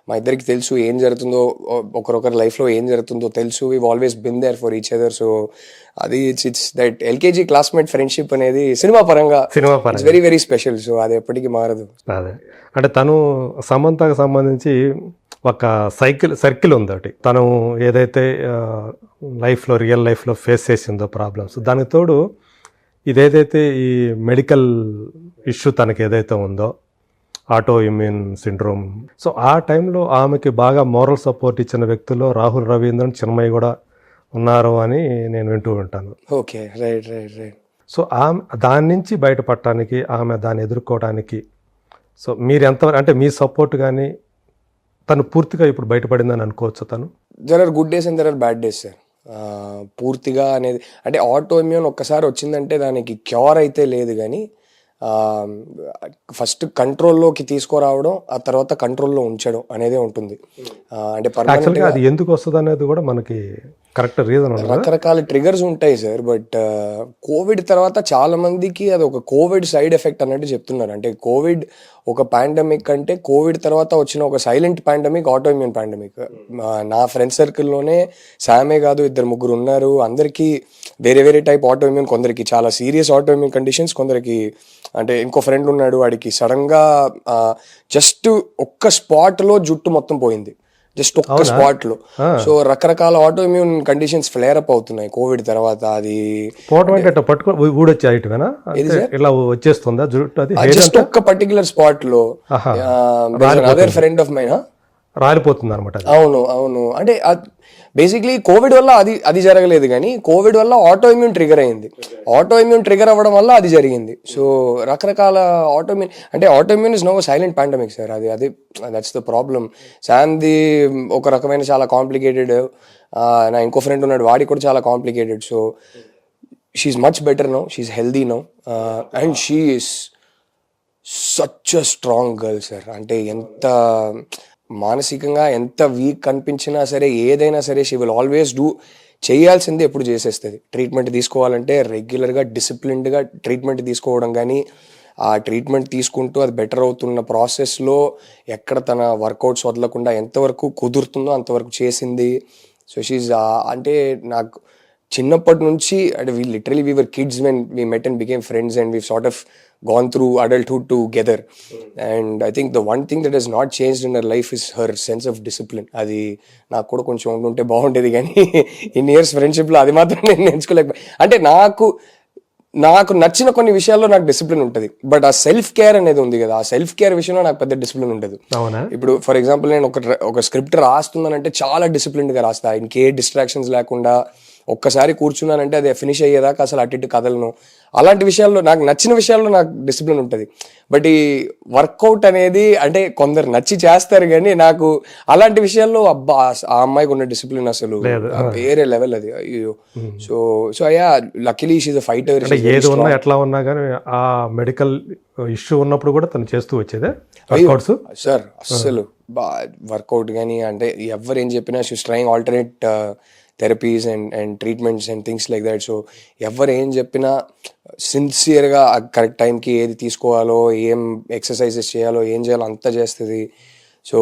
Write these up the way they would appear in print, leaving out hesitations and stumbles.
మా ఇద్దరికి తెలుసు ఏం జరుగుతుందో, ఒకరొకరి లైఫ్లో ఏం జరుగుతుందో తెలుసు. We always been there for each other. So అది it's that LKG classmate friendship అనేది సినిమా పరంగా it's very very special. So అది ఎప్పటికీ మారదు. అదే అంటే తను సమంతకు సంబంధించి ఒక సర్కిల్ ఉంది ఒకటి, తను ఏదైతే లైఫ్లో రియల్ లైఫ్లో ఫేస్ చేసిందో ప్రాబ్లమ్స్, దానికి తోడు ఇదేదైతే ఈ మెడికల్ ఇష్యూ తనకి ఏదైతే ఉందో ఆటో ఇమ్యూన్ సిండ్రోమ్, సో ఆ టైంలో ఆమెకి బాగా మోరల్ సపోర్ట్ ఇచ్చిన వ్యక్తుల్లో రాహుల్ రవీంద్రన్, చిన్మయి కూడా ఉన్నారు అని నేను వింటూ ఉంటాను. Okay, right right right. So ఆమె దాని నుంచి బయటపడటానికి, ఆమె దాన్ని ఎదుర్కోవడానికి సో మీరు ఎంతవరకు అంటే మీ సపోర్ట్ కానీ తను పూర్తిగా ఇప్పుడు బయటపడిందని అనుకోవచ్చు? తను there are good days and there are bad days sir. పూర్తిగా అనేది అంటే ఆటో ఇమ్యూన్ ఒక్కసారి వచ్చిందంటే దానికి క్యూర్ అయితే లేదు, కానీ ఫస్ట్ కంట్రోల్లోకి తీసుకురావడం, ఆ తర్వాత కంట్రోల్లో ఉంచడం అనేది ఉంటుంది. అంటే యాక్చువల్గా అది ఎందుకు వస్తుంది అనేది కూడా మనకి కరెక్ట్ రీజన్ ఉంది. రకరకాల ట్రిగర్స్ ఉంటాయి సార్. బట్ కోవిడ్ తర్వాత చాలా మందికి అది ఒక కోవిడ్ సైడ్ ఎఫెక్ట్ అన్నట్టు చెప్తున్నారు. అంటే కోవిడ్ ఒక పాండమిక్ అంటే కోవిడ్ తర్వాత వచ్చిన ఒక silent pandemic auto immune pandemic. నా ఫ్రెండ్ సర్కిల్లోనే శామే కాదు, 2-3 ఉన్నారు. అందరికీ వేరే వేరే టైప్ ఆటో ఇమ్యూన్, కొందరికి చాలా సీరియస్ ఆటో ఇమ్యూన్ కండిషన్స్, కొందరికి అంటే ఇంకో ఫ్రెండ్ ఉన్నాడు, వాడికి సడన్గా జస్ట్ ఒక్క స్పాట్లో జుట్టు మొత్తం పోయింది, జస్ట్ ఒక్క స్పాట్ లో. సో రకరకాల auto immune conditions flare up అవుతున్నాయి కోవిడ్ తర్వాత. అది ఇలా వచ్చేస్తుందా జస్ట్ ఒక్క పర్టికులర్ స్పాట్ లో. అదర్ ఫ్రెండ్ ఆఫ్ మైన్ రాలిపోతుంది అనమాట. అవును అవును. అంటే బేసిక్లీ కోవిడ్ వల్ల అది జరగలేదు, కానీ కోవిడ్ వల్ల ఆటో ఇమ్యూన్ ట్రిగర్ అయింది. ఆటో ఇమ్యూన్ ట్రిగర్ అవ్వడం వల్ల అది జరిగింది. సో రకరకాల ఆటో ఇమ్యూన్ అంటే auto immune is no silent pandemic sir. అది దట్స్ ద ప్రాబ్లం. శామ్ది ఒక రకమైన చాలా కాంప్లికేటెడ్, నా ఇంకో ఫ్రెండ్ ఉన్నాడు, వాడికి కూడా చాలా complicated. So she's much better now, she's healthy now, and she is such a strong girl sir. అంటే ఎంత మానసికంగా ఎంత వీక్ కనిపించినా సరే, ఏదైనా సరే షీ విల్ ఆల్వేస్ డూ. చేయాల్సింది ఎప్పుడు చేసేస్తుంది. ట్రీట్మెంట్ తీసుకోవాలంటే రెగ్యులర్గా డిసిప్లిన్డ్గా ట్రీట్మెంట్ తీసుకోవడం, కానీ ఆ ట్రీట్మెంట్ తీసుకుంటూ అది బెటర్ అవుతున్న ప్రాసెస్లో ఎక్కడ తన వర్కౌట్స్ వదలకుండా ఎంతవరకు కుదురుతుందో అంతవరకు చేసింది. సో షీజ్ అంటే నాకు చిన్నప్పటి నుంచి అంటే we were kids when we met and became friends, and we've sort of gone through adulthood together. And I think the one thing that has not changed in her life is her sense of discipline. అది నాకు కూడా కొంచెం ఉంటే బాగుండేది, కానీ in years ఫ్రెండ్షిప్లో అది మాత్రం నేను నేర్చుకోలేకపోయి. అంటే నాకు నచ్చిన కొన్ని విషయాల్లో నాకు డిసిప్లిన్ ఉంటుంది, బట్ ఆ సెల్ఫ్ కేర్ అనేది ఉంది కదా, ఆ సెల్ఫ్ కేర్ విషయంలో నాకు పెద్ద డిసిప్లిన్ ఉండదు. ఇప్పుడు ఫర్ ఎగ్జాంపుల్ నేను ఒక స్క్రిప్ట్ రాస్తున్నానంటే చాలా డిసిప్లిన్డ్గా రాస్తా, ఇంకే డిస్ట్రాక్షన్స్ లేకుండా. ఒక్కసారి కూర్చున్నానంటే అది ఫినిష్ అయ్యేదాకా అసలు అటు ఇటు కదలను. అలాంటి విషయాల్లో నాకు నచ్చిన విషయాల్లో నాకు డిసిప్లిన్ ఉంటుంది. బట్ ఈ వర్కౌట్ అనేది అంటే కొందరు నచ్చి చేస్తారు, కానీ నాకు అలాంటి విషయాల్లో అబ్బా ఆ అమ్మాయికి ఉన్న డిసిప్లిన్ అసలు వేరే లెవెల్ అది. అయ్యో. సో అయ్యా luckily she is a fighter. ఏది ఉన్నా ఎట్లా ఉన్నా కానీ ఆ మెడికల్ ఇష్యూ ఉన్నప్పుడు కూడా తను చేస్తూ వచ్చేదే సార్. అస్సలు వర్కౌట్ కానీ అంటే ఎవరు ఏం చెప్పినా she is trying alternate therapies and treatments and things like that. So ఎవరు ఏం చెప్పినా సిన్సియర్గా కరెక్ట్ టైంకి ఏది తీసుకోవాలో, ఏం ఎక్సర్సైజెస్ చేయాలో, ఏం చేయాలో అంతా చేస్తుంది. So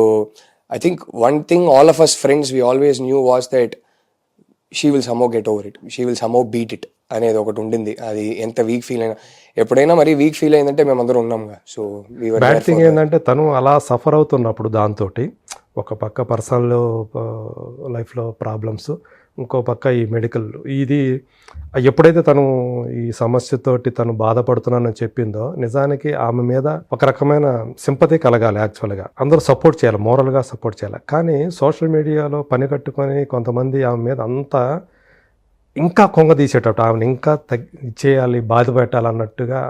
I think one thing all of us friends we always knew was that she will somehow get over it, she will somehow beat it అనేది ఒకటి ఉండింది. అది ఎంత వీక్ ఫీల్ అయినా, ఎప్పుడైనా మరి వీక్ ఫీల్ అయిందంటే మేమందరం ఉన్నాంగా. సో బ్యాడ్ థింగ్ ఏంటంటే తను అలా సఫర్ అవుతున్నప్పుడు దాంతో ఒక పక్క పర్సనల్ లైఫ్లో ప్రాబ్లమ్స్, ఇంకో పక్క ఈ మెడికల్, ఇది ఎప్పుడైతే తను ఈ సమస్యతోటి తను బాధపడుతున్నానని చెప్పిందో నిజానికి ఆమె మీద ఒక రకమైన సింపతి కలగాలి. యాక్చువల్గా అందరూ సపోర్ట్ చేయాలి, మోరల్గా సపోర్ట్ చేయాలి. కానీ సోషల్ మీడియాలో పని కట్టుకొని కొంతమంది ఆమె మీద అంతా ఇంకా కొంగదీసేటట్టు, ఆమెను ఇంకా చేయాలి, బాధ పెట్టాలన్నట్టుగా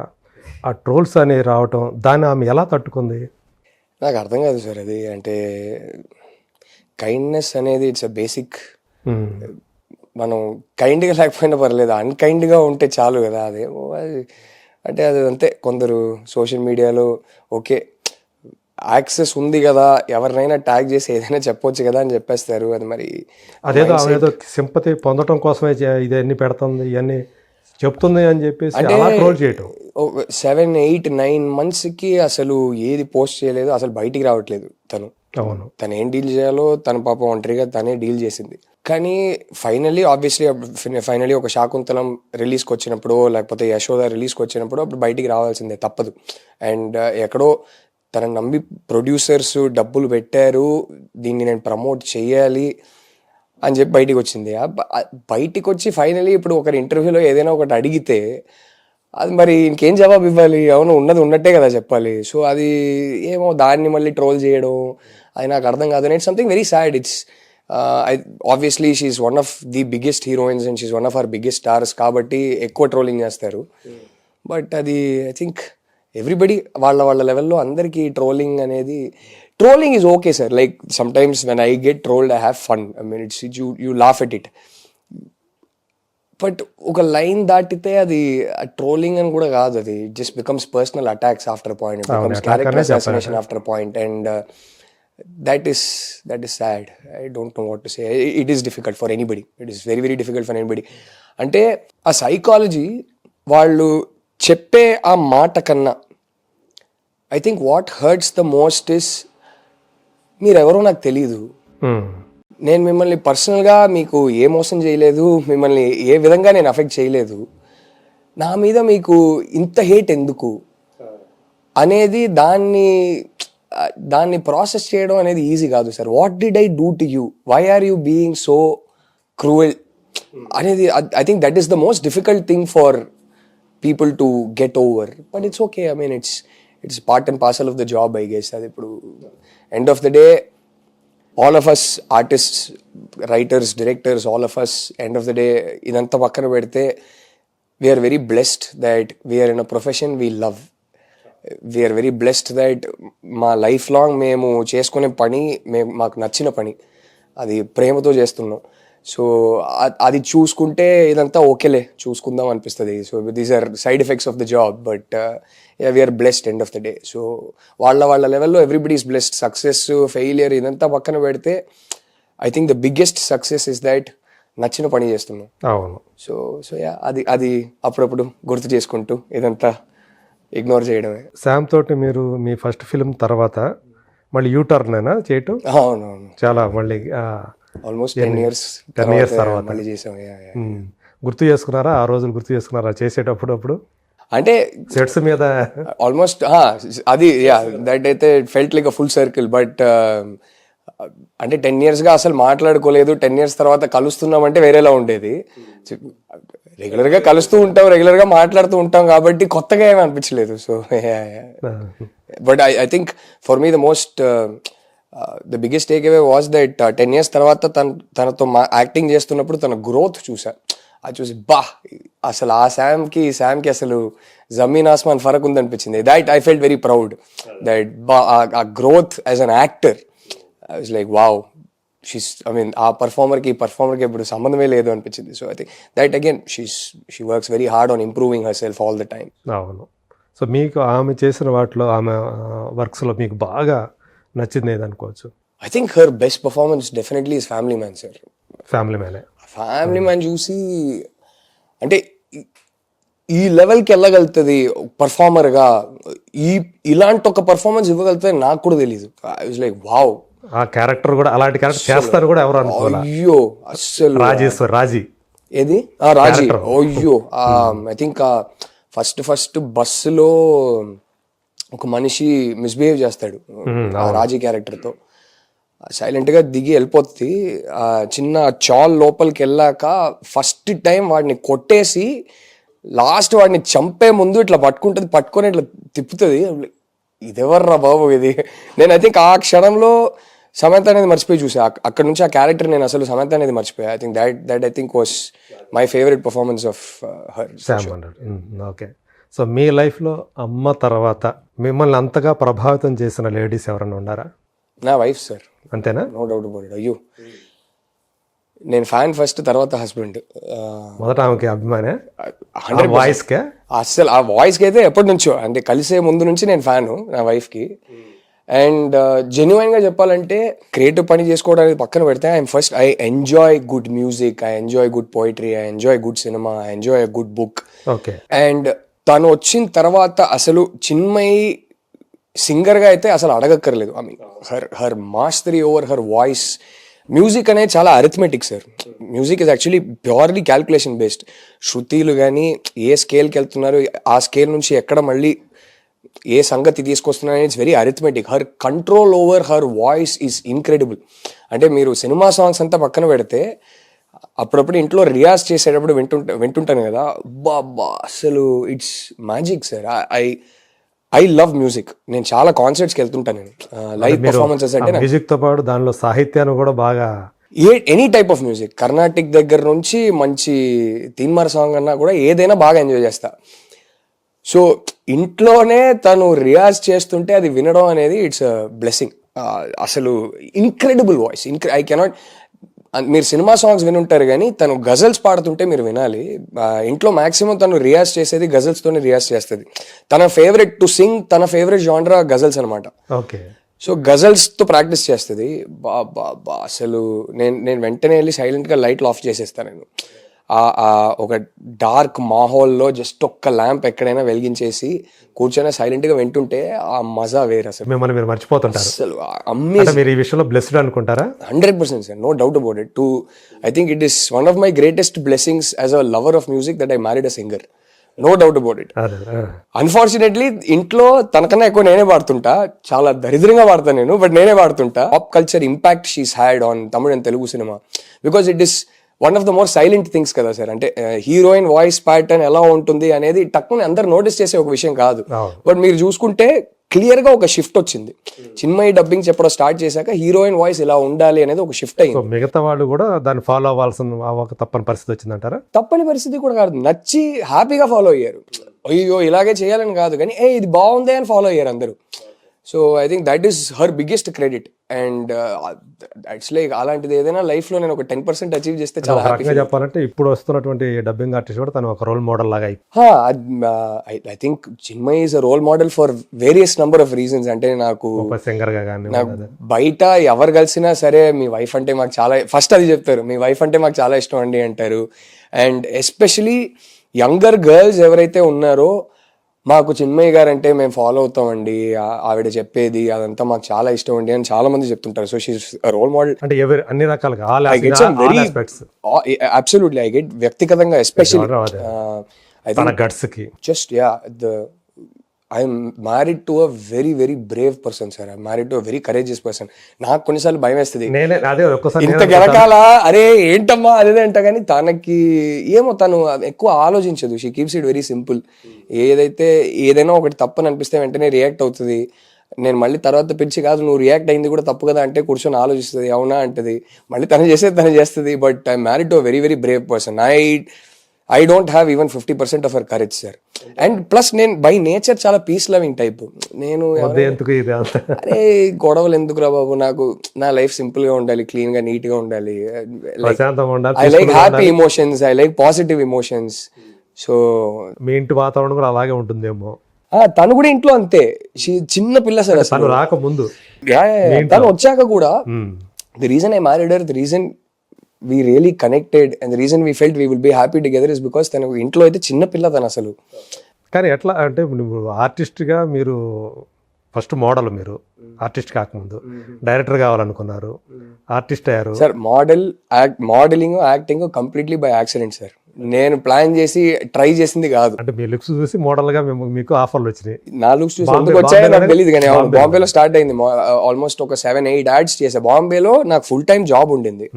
ఆ ట్రోల్స్ అనేవి రావటం, దాన్ని ఆమె ఎలా తట్టుకుంది నాకు అర్థం కాదు సార్. అది అంటే కైండ్నెస్ అనేది ఇట్స్ అ బేసిక్. మనం కైండ్గా లేకపోయినా పర్లేదు, అన్కైండ్గా ఉంటే చాలు కదా. అదే అంటే అది అంతే. కొందరు సోషల్ మీడియాలో ఓకే యాక్సెస్ ఉంది కదా, ఎవరినైనా ట్యాగ్ చేసి ఏదైనా చెప్పొచ్చు కదా అని చెప్పేస్తారు. అది మరి అదేదో సింపతి పొందడం కోసమే ఇదన్నీ పెడుతుంది, ఇవన్నీ చెప్తుంది అని చెప్పేసి అలా ట్రోల్ చేయటం. 7, 8, 9 monthsకి అసలు ఏది పోస్ట్ చేయలేదు, అసలు బయటికి రావట్లేదు తను. అవును, తను ఏం డీల్ చేయాలో తన పాప ఒంటరిగా తనే డీల్ చేసింది. కానీ ఫైనల్లీ ఒక శాకుంతలం రిలీజ్కి వచ్చినప్పుడు, లేకపోతే యశోద రిలీజ్కి వచ్చినప్పుడు అప్పుడు బయటికి రావాల్సిందే, తప్పదు. అండ్ ఎక్కడో తనని నమ్మి ప్రొడ్యూసర్స్ డబ్బులు పెట్టారు, దీన్ని నేను ప్రమోట్ చేయాలి అని చెప్పి బయటికి వచ్చింది. బయటికి వచ్చి ఫైనలీ ఇప్పుడు ఒకరి ఇంటర్వ్యూలో ఏదైనా ఒకటి అడిగితే అది మరి ఇంకేం జవాబు ఇవ్వాలి? అవును, ఉన్నది ఉన్నట్టే కదా చెప్పాలి. సో అది ఏమో దాన్ని మళ్ళీ ట్రోల్ చేయడం అది నాకు అర్థం కాదు. And it's something very sad. It's obviously she's one of the biggest heroines and she's one of our biggest stars కాబట్టి ఎక్కువ ట్రోలింగ్ చేస్తారు. బట్ అది ఐ థింక్ ఎవ్రీబడి వాళ్ళ లెవెల్లో అందరికీ trolling is okay sir. Like sometimes when I get trolled I have fun. I mean it's you laugh at it. But ఒక line దాటితే అది ట్రోలింగ్ అని కూడా కాదు, అది just becomes personal attacks after point, it becomes character assassination after point. And that is sad. I don't know what to say. It is difficult for anybody. It is very, very difficult for anybody. అంటే ఆ psychology వాళ్ళు చెప్పే ఆ మాట కన్నా I think what hurts the most is మీరెవరో నాకు తెలీదు, నేను మిమ్మల్ని పర్సనల్గా మీకు ఏ మోసం చేయలేదు, మిమ్మల్ని ఏ విధంగా నేను అఫెక్ట్ చేయలేదు, నా మీద మీకు ఇంత హేట్ ఎందుకు అనేది దాన్ని ప్రాసెస్ చేయడం అనేది ఈజీ కాదు sir. What did I do to you, why are you being so cruel అనేది I think that is the most difficult thing for people to get over. But it's okay. I mean it's part and parcel of the job I guess. అది ఇప్పుడు end of the day all of us artists, writers, directors, all of us end of the day ఇదంతా పక్కన పెడితే we are very blessed that we're in a profession we love. We're very blessed that మా life long మేము చేసుకునే పని మాకు నచ్చిన పని, అది ప్రేమతో చేస్తున్నాం. సో అది చూసుకుంటే ఇదంతా ఓకేలే, చూసుకుందాం అనిపిస్తుంది. So these are side effects of the job. But we're blessed end of the day. So వాళ్ళ లెవెల్లో everybody is blessed. Success, failure ఇదంతా పక్కన పెడితే I think the biggest success is that నచ్చిన పని చేస్తున్నాం. అవును. సో అది అప్పుడప్పుడు గుర్తు చేసుకుంటూ ఇదంతా ఇగ్నోర్ చేయడమే. శామ్ తోటి మీరు మీ ఫస్ట్ ఫిల్మ్ తర్వాత మళ్ళీ యూటర్న్ అయినా చేయటం? అవునవును, చాలా మళ్ళీ ఆల్మోస్ట్ 10 years తర్వాత మళ్ళీ చేసాం. గుర్తు చేసుకున్నారా ఆ రోజులు? గుర్తు చేసుకున్నారా చేసేటప్పుడు? అప్పుడు అంటే సెట్స్ మీద ఆల్మోస్ట్ అది దట్ అయితే felt like a full circle. But అంటే 10 yearsగా అసలు మాట్లాడుకోలేదు. 10 years తర్వాత కలుస్తున్నామంటే వేరేలా ఉండేది. రెగ్యులర్గా కలుస్తూ ఉంటాం, రెగ్యులర్గా మాట్లాడుతూ ఉంటాం కాబట్టి కొత్తగా ఏమీ అనిపించలేదు. So but I think for me the biggest take away was that 10 years తర్వాత తనతో యాక్టింగ్ చేస్తున్నప్పుడు తన గ్రోత్ చూసా. అది చూసి అసలు ఆ శామ్కి అసలు జమీన్ ఆస్మాన్ ఫరక్ ఉందనిపించింది. That I felt very proud that a growth as an actor. I was like wow, ఆ పర్ఫార్మర్కి ఇప్పుడు సంబంధమే లేదు అనిపించింది. So I think that again she works very hard on improving her self all the time. అవును. So మీకు ఆమె చేసిన వాటిలో, ఆమె వర్క్స్లో మీకు బాగా నచ్చింది ఏదనుకోవచ్చు? I think her best performance definitely is Family Man sir. Family Man చూసి అంటే ఈ లెవెల్కి వెళ్ళగలుగుతుంది పర్ఫార్మర్గా, ఇలాంటి ఒక పర్ఫార్మెన్స్ ఇవ్వగలుగుతుంది నాకు కూడా తెలీదు. ఐ వాజ్ లైక్ వావ్, ఆ క్యారెక్టర్ కూడా అలాంటి క్యారెక్టర్ చేస్తారు కూడా ఎవరు అనుకోవాలి. అయ్యో అస్సలు రాజీ ఏది రాజీ, అయ్యో ఐ థింక్ ఫస్ట్ బస్సులో ఒక మనిషి మిస్బిహేవ్ చేస్తాడు ఆ రాజీ క్యారెక్టర్తో. సైలెంట్గా దిగి వెళ్ళిపోతుంది. చిన్న చాల్ లోపలికి వెళ్ళాక ఫస్ట్ టైం వాడిని కొట్టేసి లాస్ట్ వాడిని చంపే ముందు ఇట్లా పట్టుకొని ఇట్లా తిప్పుతుంది. ఇదెవర్రా బాబు ఇది. నేను ఐ థింక్ ఆ క్షణంలో సమంత అనేది మర్చిపోయి చూసా. అక్కడ నుంచి ఆ క్యారెక్టర్ నేను అసలు సమంత అనేది మర్చిపోయా. I think that I think was my favourite performance of her. Okay. So మీ లైఫ్లో అమ్మ తర్వాత మిమ్మల్ని అంతగా ప్రభావితం చేసిన లేడీస్ ఎవరైనా ఉన్నారా? నా వైఫ్ సార్. అంతేనా? No doubt about it. అయ్యో నేను ఫ్యాన్ ఫస్ట్, తర్వాత హస్బెండ్. మొదట ఆమెకి అభిమానే? వాయిస్కే? అసలు ఆ వాయిస్కి అయితే ఎప్పటి నుంచో, అంటే కలిసే ముందు నుంచి నేను ఫ్యాను నా వైఫ్కి. అండ్ జెన్యున్గా చెప్పాలంటే క్రియేటివ్ పని చేసుకోవడానికి పక్కన పెడితే I enjoy good music, I enjoy good poetry, I enjoy good cinema, I enjoy good book. Okay. And తను వచ్చిన తర్వాత అసలు చిన్మయి సింగర్గా అయితే అసలు అడగక్కర్లేదు. I mean her mastery over her voice. Music అనేది చాలా arithmetic sir. Music is actually purely calculation based. శృతిలు కానీ ఏ స్కేల్కి వెళ్తున్నారు, ఆ స్కేల్ నుంచి ఎక్కడ మళ్ళీ ఏ సంగతి తీసుకొస్తున్నారు, it's very arithmetic. Her control over her voice is incredible. అంటే మీరు సినిమా సాంగ్స్ అంతా పక్కన పెడితే అప్పుడప్పుడు ఇంట్లో రియాజ్ చేసేటప్పుడు వింటుంటాను కదా, బాబా అసలు it's magic sir. I love music. నేను చాలా కాన్సర్ట్స్కి వెళ్తుంటాను. నేను లైవ్ పర్ఫార్మెన్సెస్ అంటే మ్యూజిక్ తో పాటు దానిలో సాహిత్యాన్ని కూడా బాగా any type of music, Carnatic దగ్గర నుంచి మంచి తీన్మార్ సాంగ్ అన్నా కూడా ఏదైనా బాగా ఎంజాయ్ చేస్తా. సో ఇంట్లోనే తను రియాజ్ చేస్తుంటే అది వినడం అనేది ఇట్స్ బ్లెస్సింగ్. అసలు ఇన్క్రెడిబుల్ వాయిస్. I cannot. మీరు సినిమా సాంగ్స్ వినుంటారు కానీ తను గజల్స్ పాడుతుంటే మీరు వినాలి. ఇంట్లో మాక్సిమం తను రియాజ్ చేసేది గజల్స్తోనే రియాజ్ చేస్తుంది. తన ఫేవరెట్ టు సింగ్, తన ఫేవరెట్ జానరా గజల్స్ అనమాట. ఓకే. సో గజల్స్తో ప్రాక్టీస్ చేస్తుంది. బా అసలు నేను వెంటనే వెళ్ళి సైలెంట్గా లైట్లు ఆఫ్ చేసేస్తాను. నేను ఒక డార్క్ మాహోల్లో జస్ట్ ఒక్క ల్యాంప్ ఎక్కడైనా వెలిగించేసి కూర్చొని సైలెంట్గా వింటుంటే ఆ మజా వేరు. అసలు మిమ్మల్ని మీరు మర్చిపోతుంటారు. అసలు అమేజింగ్. మీరు ఈ విషయంలో బ్లెస్డ్ అనుకుంటారా? 100% sir, no doubt about it. I think it is one of my greatest blessings as a lover of music that I married a singer. No doubt about it. Unfortunately ఇంట్లో తనకన్నా ఎక్కువ నేనే పాడుతుంటా. చాలా దరిద్రంగా పాడతాను నేను, బట్ నేనే పాడుతుంటా. Pop culture impact she's had on Tamil and Telugu cinema because it is one of the more silent things కదా సార్. అంటే హీరోయిన్ వాయిస్ ప్యాటర్న్ ఎలా ఉంటుంది అనేది టక్కుని అందరు నోటీస్ చేసే ఒక విషయం కాదు. బట్ మీరు చూసుకుంటే క్లియర్ గా ఒక షిఫ్ట్ వచ్చింది. చిన్మయి డబ్బింగ్ చెప్పడం స్టార్ట్ చేశాక హీరోయిన్ వాయిస్ ఇలా ఉండాలి అనేది ఒక షిఫ్ట్ అయింది. మిగతా వాళ్ళు కూడా దాన్ని ఫాలో అవ్వాల్సిన తప్పని పరిస్థితి వచ్చిందంటారా? తప్పని పరిస్థితి కూడా కాదు, నచ్చి హ్యాపీగా ఫాలో అయ్యారు. అయ్యో ఇలాగే చేయాలని కాదు కానీ ఇది బాగుంది అని ఫాలో అయ్యారు అందరూ. So I think that is her biggest credit. And it's like అలాంటిది ఏదైనా లైఫ్ లో నేను ఒక 10% అచీవ్ చేస్తే చాలా హ్యాపీగా చెప్పాలంటే ఇప్పుడు వస్తున్నటువంటి డబ్బింగ్ ఆర్టిస్ట్ కూడా తను ఒక రోల్ మోడల్ లాగా. I think Chinmayi is a role model for various number of reasons. అంటే నాకు సింగర్ గా కానీ బయట ఎవరు కలిసినా సరే మీ వైఫ్ అంటే మాకు చాలా, ఫస్ట్ అది చెప్తారు, మీ వైఫ్ అంటే మాకు చాలా ఇష్టం అండి అంటారు. అండ్ ఎస్పెషలీ యంగర్ గర్ల్స్ ఎవరైతే ఉన్నారో మాకు చిన్మయి గారు అంటే మేము ఫాలో అవుతామండి, ఆవిడ చెప్పేది అదంతా మాకు చాలా ఇష్టం అండి అని చాలా మంది చెప్తుంటారు. So she's role model. అంటే అన్ని రకాలుగా అబ్సల్యూట్లీ ఐ గెట్ వ్యక్తిగతంగా especially just I'm married to a very very brave person sir. I'm married to a very courageous person. నాకు కొన్నిసార్లు భయం వేస్తుంది ఇంత గెలకాల, అరే ఏంటమ్మా అదే అంట, కానీ తనకి ఏమో తను ఎక్కువ ఆలోచించదు. She keeps it very simple. ఏదైనా ఒకటి తప్పని అనిపిస్తే వెంటనే రియాక్ట్ అవుతుంది. నేను మళ్ళీ తర్వాత పిలిచి కాదు నువ్వు రియాక్ట్ అయింది కూడా తప్పు కదా అంటే కూర్చొని ఆలోచిస్తుంది, అవునా అంటది, మళ్ళీ తను చేస్తుంది. But I'm married to a very very brave person. I don't have even 50% of her courage, sir. And plus నేను బై నేచర్ చాలా పీస్ లవింగ్ టైప్. నేను అరే గొడవలు ఎందుకు రా బాబు, నాకు నా లైఫ్ సింపుల్ గా ఉండాలి, క్లీన్ గా నీట్ గా ఉండాలి. I like happy emotions, I like positive emotions. So మీ ఇంటి వాతావరణం కూడా అలాగే ఉంటుందేమో. తను కూడా ఇంట్లో అంతే, చిన్న పిల్ల సార్. అసలు రాకముందు తను వచ్చాక కూడా the reason I married her, the reason we really connected and the reason we felt we will be happy together is because తన ఇంట్లో అయితే చిన్న పిల్ల తను అసలు. కానీ ఎట్లా అంటే ఆర్టిస్ట్గా మీరు ఫస్ట్ మోడల్, మీరు ఆర్టిస్ట్ కాకముందు డైరెక్టర్ కావాలనుకున్నారు, ఆర్టిస్ట్ అయ్యారు sir. Modelling acting completely by accident sir. నేను ప్లాన్ చేసి ట్రై చేసింది కాదు. అంటే మీ లుక్స్ చూసి మోడల్ గా మీకు ఆఫర్లు వచ్చినాయి. నా లుక్స్ చూసి ఎందుకు వచ్చాయో నాకు తెలియదు కానీ బాంబేలో స్టార్ట్ అయింది. ఆల్మోస్ట్ ఒక 7-8 యాడ్స్ చేసా. బాంబేలో నాకు ఫుల్ టైం జాబ్ ఉండింది.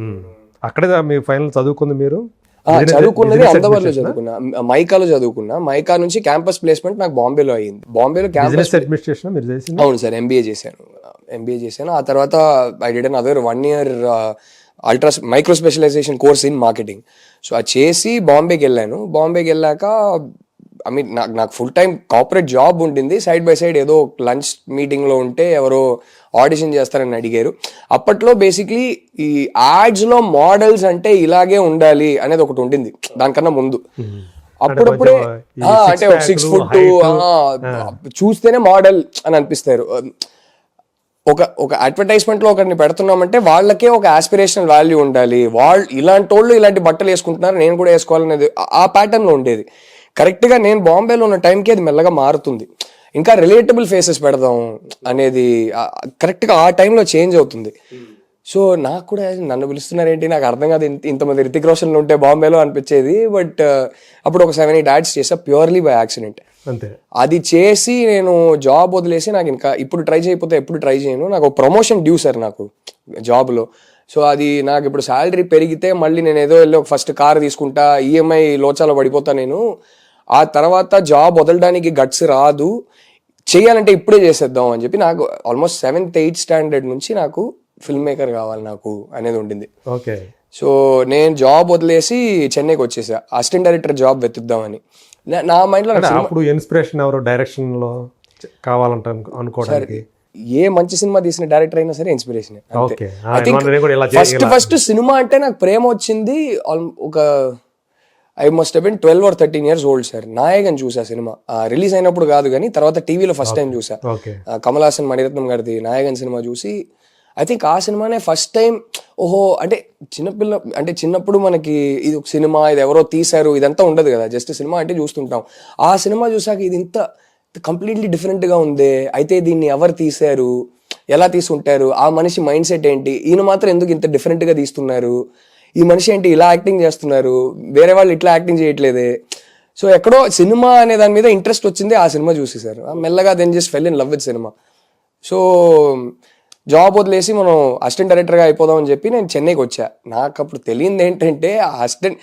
అక్కడే మీ ఫైనల్ చదువుకుంది మీరు? చదువుకున్నది అహ్మదాబాద్లో చదువుకున్నా, మైకాలో చదువుకున్నా. మైకా నుంచి క్యాంపస్ ప్లేస్మెంట్ నాకు బాంబేలో అయింది. బాంబేలో క్యాంపస్ అడ్మినిస్ట్రేషన్ మీరు చేసింది? అవును సార్, ఎంబీఏ చేశాను. ఆ తర్వాత I did another 1 year micro specialization course in marketing. So అది చేసి బాంబేకి వెళ్ళాను. బాంబేకి వెళ్ళాక ఐ మీన్ నాకు ఫుల్ టైం కార్పొరేట్ జాబ్ ఉండింది. సైడ్ బై సైడ్ ఏదో లంచ్ మీటింగ్లో ఉంటే ఎవరో ఆడిషన్ చేస్తారని అడిగారు. అప్పట్లో బేసిక్లీ ఈ యాడ్స్లో మోడల్స్ అంటే ఇలాగే ఉండాలి అనేది ఒకటి ఉండింది దానికన్నా ముందు. అప్పుడప్పుడే అంటే ఒక 6 foot చూస్తేనే మోడల్ అని అనిపిస్తారు. ఒక అడ్వర్టైజ్మెంట్లో ఒకరిని పెడుతున్నామంటే వాళ్ళకే ఒక ఆస్పిరేషనల్ వాల్యూ ఉండాలి. ఇలాంటి వాళ్ళు ఇలాంటి బట్టలు వేసుకుంటున్నారు, నేను కూడా వేసుకోవాలనేది ఆ ప్యాటర్న్లో ఉండేది. కరెక్ట్గా నేను బాంబేలో ఉన్న టైంకి అది మెల్లగా మారుతుంది. ఇంకా రిలేటబుల్ ఫేసెస్ పెడదాం అనేది కరెక్ట్గా ఆ టైంలో చేంజ్ అవుతుంది. సో నాకు కూడా నన్ను పిలుస్తున్నారేంటి, నాకు అర్థం కాదు, ఇంతమంది రితిక్ రోషన్లు ఉంటే బాంబేలో అనిపించేది. బట్ అప్పుడు ఒక 7-8 యాడ్స్ చేసా ప్యూర్లీ బై యాక్సిడెంట్. అంతే. అది చేసి నేను జాబ్ వదిలేసి నాకు ఇంకా ఇప్పుడు ట్రై చేయకపోతే ఎప్పుడు ట్రై చేయను. నాకు ఒక ప్రమోషన్ డ్యూ సార్ నాకు జాబ్లో. సో అది నాకు ఇప్పుడు శాలరీ పెరిగితే మళ్ళీ నేను ఏదో వెళ్ళి ఒక ఫస్ట్ కార్ తీసుకుంటా, ఈఎంఐ లోచాలో పడిపోతా నేను. ఆ తర్వాత జాబ్ వదలడానికి గట్స్ రాదు, చేయాలంటే ఇప్పుడే చేసేద్దాం అని చెప్పి నాకు ఆల్మోస్ట్ 7th 8th స్టాండర్డ్ నుంచి నాకు ఫిల్మ్ మేకర్ కావాలి నాకు అనేది ఉండింది. ఓకే. సో నేను జాబ్ వదిలేసి చెన్నైకి వచ్చేసా, అసిస్టెంట్ డైరెక్టర్ జాబ్ వెతుద్దామని. నా మైండ్లో అప్పుడు ఇన్స్పిరేషన్ ఎవరు డైరెక్షన్లో కావాలంట అనుకోవడానికి? ఏ మంచి సినిమా తీసిన డైరెక్టర్ అయినా సరే ఇన్స్పిరేషన్. ఓకే. ఫస్ట్ సినిమా అంటే నాకు ప్రేమ వచ్చింది ఒక I must have been 12 or 13 years old sir. Nayagan చూసా సినిమా, రిలీజ్ అయినప్పుడు కాదు కానీ తర్వాత టీవీలో ఫస్ట్ టైం చూసా. కమల్ హాసన్ మణిరత్నం గారిది నాయగన్ సినిమా చూసి ఐ థింక్ ఆ సినిమానే ఫస్ట్ టైం ఓహో అంటే చిన్నప్పుడు మనకి ఇది ఒక సినిమా, ఇది ఎవరో తీశారు ఇదంతా ఉండదు కదా, జస్ట్ సినిమా అంటే చూస్తుంటాం. ఆ సినిమా చూసాక ఇది ఇంత కంప్లీట్లీ డిఫరెంట్గా ఉంది, అయితే దీన్ని ఎవరు తీశారు, ఎలా తీసుంటారు, ఆ మనిషి మైండ్ సెట్ ఏంటి, ఈయన మాత్రం ఎందుకు ఇంత డిఫరెంట్గా తీస్తున్నారు, ఈ మనిషి ఏంటి ఇలా యాక్టింగ్ చేస్తున్నారు, వేరే వాళ్ళు ఇట్లా యాక్టింగ్ చేయట్లేదే. సో ఎక్కడో సినిమా అనే దాని మీద ఇంట్రెస్ట్ వచ్చింది ఆ సినిమా చూసి సార్. మెల్లగా then just fell in love with cinema. So job వదిలేసి మనం అసిస్టెంట్ డైరెక్టర్గా అయిపోదాం అని చెప్పి నేను చెన్నైకి వచ్చా. నాకు అప్పుడు తెలియంది ఏంటంటే ఆ అసిస్టెంట్